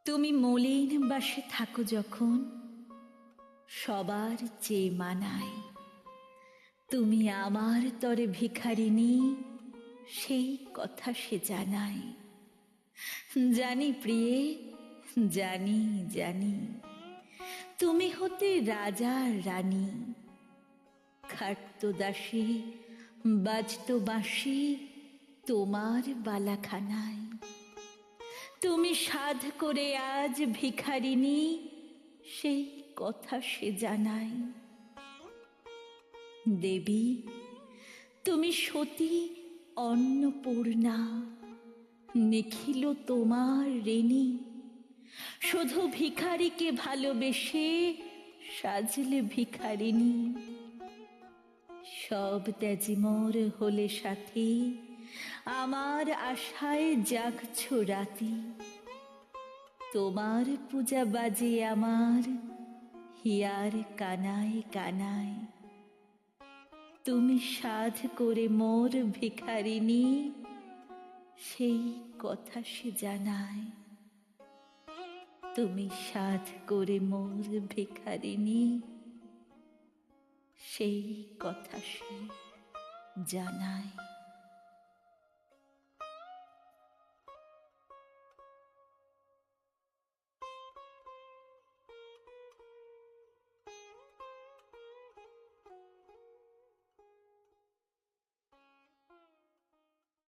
তুমি মলিন বাসে থাকো যখন, সবার চেয়ে মানায়। তুমি আমার তরে ভিখারিনী, সেই কথা সে জানায়। জানি প্রিয়ে, জানি জানি, তুমি হতে রাজার রানী। খাটতো দাসী, বাজতো বাঁশি তোমার বালাখানায়। তুমি সাধ করে আজ ভিখারিনী, সেই কথা সে জানায়। দেবী, তুমি সতী অন্নপূর্ণা, নিখিল তোমার ঋণী। শুধু ভিখারিকে ভালোবেসে সাজলে ভিখারিনী। সব ত্যাজি মোর হলে সাথী, আমার আশায় জাগছ রাতি। তোমার পূজা বাজে আমার হিয়ার কানায় কানায়। তুমি সাধ করে মোর ভিখারিনী, সেই কথা সে জানায়। তুমি সাধ করে মোর ভিখারিনী, সেই কথা সে জানায়।